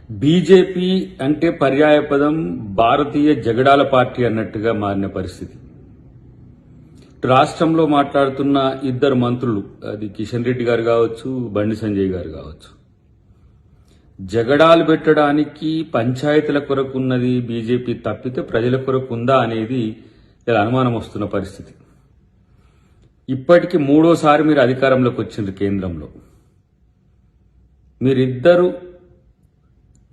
BJP అంటే పర్యాయపదం భారతీయ జగడాల party అన్నట్టుగా మారిన పరిస్థితి. రాష్ట్రంలో మాట్లాడుతున్న ఇద్దరు మంత్రులు, అది కిషన్ రెడ్డి గారు కావచ్చు, బండి సంజయ్ గారు కావచ్చు, జగడాలు పెట్టడానికి పంచాయతీల కొరకు ఉన్నది బీజేపీ తప్పితే ప్రజల కొరకు ఉందా అనేది ఇలా అనుమానం వస్తున్న పరిస్థితి. ఇప్పటికి మూడోసారి మీరు అధికారంలోకి వచ్చిండ్రు కేంద్రంలో. మీరిద్దరు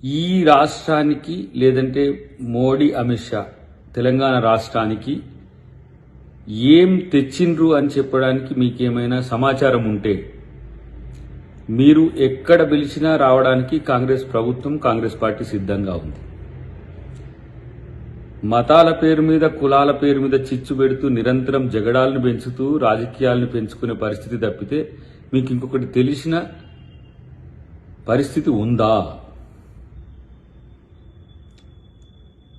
ఈ రాష్ట్రానికి లేదంటే మోడీ అమిత్ షా తెలంగాణ రాష్ట్రానికి ఏం తెచ్చిండ్రు అని చెప్పడానికి మీకేమైనా సమాచారం ఉంటే మీరు ఎక్కడ పిలిచినా రావడానికి కాంగ్రెస్ ప్రభుత్వం, కాంగ్రెస్ పార్టీ సిద్ధంగా ఉంది. మతాల పేరు మీద, కులాల పేరు మీద చిచ్చు పెడుతూ నిరంతరం జగడాలను పెంచుతూ రాజకీయాలను పెంచుకునే పరిస్థితి తప్పితే మీకు ఇంకొకటి తెలిసిన పరిస్థితి ఉందా?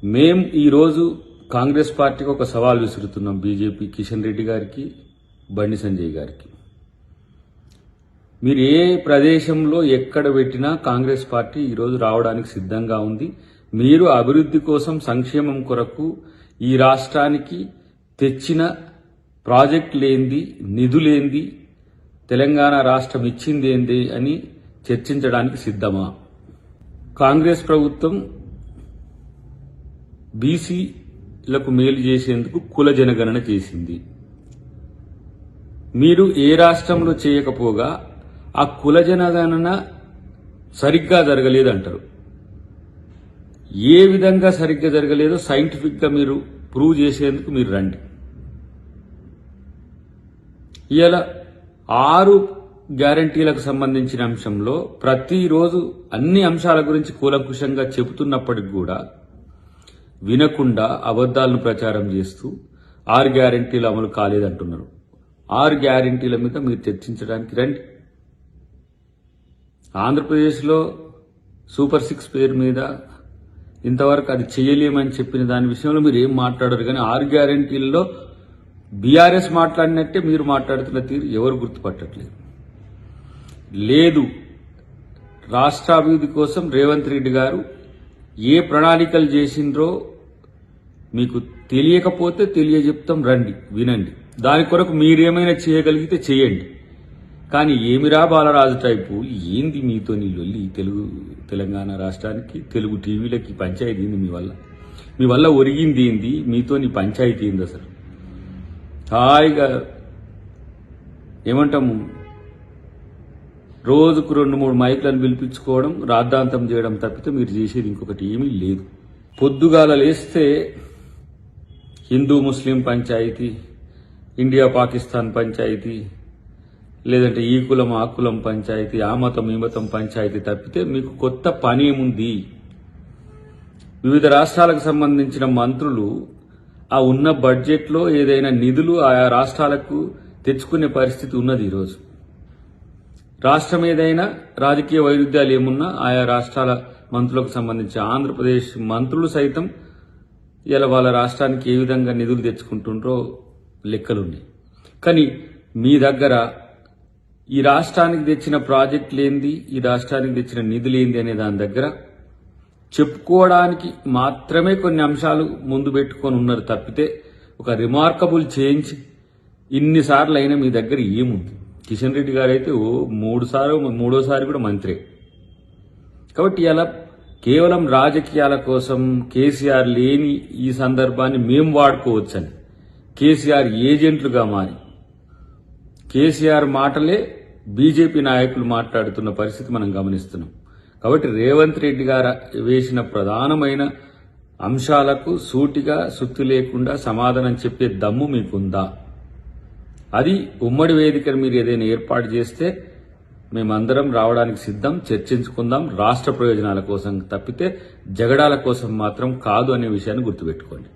మేం ఈరోజు కాంగ్రెస్ పార్టీకి ఒక సవాల్ విసురుతున్నాం, బీజేపీ కిషన్ రెడ్డి గారికి, బండి సంజయ్ గారికి. మీరు ఏ ప్రదేశంలో ఎక్కడ పెట్టినా కాంగ్రెస్ పార్టీ ఈరోజు రావడానికి సిద్ధంగా ఉంది. మీరు అభివృద్ధి కోసం, సంక్షేమం కొరకు ఈ రాష్ట్రానికి తెచ్చిన ప్రాజెక్టులేంది, నిధులేంది, తెలంగాణ రాష్ట్రం ఇచ్చిందేంది అని చర్చించడానికి సిద్ధమా? కాంగ్రెస్ ప్రభుత్వం బీసీలకు మేలు చేసేందుకు కుల జనగణన చేసింది. మీరు ఏ రాష్ట్రంలో చేయకపోగా ఆ కుల జనగణన సరిగ్గా జరగలేదంటారు. ఏ విధంగా సరిగ్గా జరగలేదో సైంటిఫిక్ గా మీరు ప్రూవ్ చేసేందుకు మీరు రండి. ఇవాళ 6 గ్యారంటీలకు సంబంధించిన అంశంలో ప్రతిరోజు అన్ని అంశాల గురించి కూలంకుషంగా చెబుతున్నప్పటికి కూడా వినకుండా అబద్దాలను ప్రచారం చేస్తూ 6 గ్యారంటీలు అమలు కాలేదంటున్నారు. 6 గ్యారంటీల మీద మీరు చర్చించడానికి రండి. ఆంధ్రప్రదేశ్లో సూపర్ 6 పేరు మీద ఇంతవరకు అది చేయలేమని చెప్పిన దాని విషయంలో మీరు ఏం మాట్లాడరు. కానీ 6 గ్యారంటీల్లో బీఆర్ఎస్ మాట్లాడినట్టే మీరు మాట్లాడుతున్న తీరు ఎవరు గుర్తుపట్టట్లేదు. లేదు, రాష్ట్రాభివృద్ధి కోసం రేవంత్ రెడ్డి గారు ఏ ప్రణాళికలు చేసిండ్రో మీకు తెలియకపోతే తెలియజెప్తాం, రండి వినండి. దాని కొరకు మీరేమైనా చేయగలిగితే చేయండి. కానీ ఏమిరా బాలరాజు టైపు ఏంది మీతో నీ లొల్లి? తెలంగాణ రాష్ట్రానికి, తెలుగు టీవీలకి పంచాయతీ ఏంది? మీ వల్ల ఒరిగింది ఏంది? మీతో నీ పంచాయతీ ఏంది? అసలు హాయిగా ఏమంటాము, రోజుకు 2-3 మైకులను పిలిపించుకోవడం, రాద్ధాంతం చేయడం తప్పితే మీరు చేసేది ఇంకొకటి ఏమీ లేదు. పొద్దుగాల లేస్తే హిందూ ముస్లిం పంచాయతీ, ఇండియా పాకిస్తాన్ పంచాయతీ, లేదంటే ఈ కులం ఆ కులం పంచాయతీ, ఆ మతం ఈ మతం పంచాయతీ తప్పితే మీకు కొత్త పని ఏముంది? వివిధ రాష్ట్రాలకు సంబంధించిన మంత్రులు ఆ ఉన్న బడ్జెట్లో ఏదైనా నిధులు ఆయా రాష్ట్రాలకు తెచ్చుకునే పరిస్థితి ఉన్నది. ఈరోజు రాష్ట్రం ఏదైనా రాజకీయ వైరుధ్యాలు ఏమున్నా ఆయా రాష్ట్రాల మంత్రులకు సంబంధించి ఆంధ్రప్రదేశ్ మంత్రులు సైతం ఇలా వాళ్ళ రాష్ట్రానికి ఏ విధంగా నిధులు తెచ్చుకుంటుండ్రో లెక్కలున్నాయి. కానీ మీ దగ్గర ఈ రాష్ట్రానికి తెచ్చిన ప్రాజెక్టులేంది, ఈ రాష్ట్రానికి తెచ్చిన నిధులేంది అనే దాని దగ్గర చెప్పుకోవడానికి మాత్రమే కొన్ని అంశాలు ముందు పెట్టుకొని ఉన్నారు తప్పితే ఒక రిమార్కబుల్ చేంజ్ ఇన్నిసార్లు అయినా మీ దగ్గర ఏముంది? కిషన్ రెడ్డి గారు అయితే మూడోసారి కూడా మంత్రే. కాబట్టి ఇలా కేవలం రాజకీయాల కోసం కేసీఆర్ లేని ఈ సందర్భాన్ని మేం వాడుకోవచ్చని కేసీఆర్ ఏజెంట్లుగా మారి కేసీఆర్ మాటలే బీజేపీ నాయకులు మాట్లాడుతున్న పరిస్థితి మనం గమనిస్తున్నాం. కాబట్టి రేవంత్ రెడ్డి గారు వేసిన ప్రధానమైన అంశాలకు సూటిగా సుత్తి లేకుండా సమాధానం చెప్పే దమ్ము మీకుందా? అది ఉమ్మడి వేదికను మీరు ఏదైనా ఏర్పాటు చేస్తే మేమందరం రావడానికి సిద్ధం, చర్చించుకుందాం. రాష్ట్ర ప్రయోజనాల కోసం తప్పితే జగడాల కోసం మాత్రం కాదు అనే విషయాన్ని గుర్తుపెట్టుకోండి.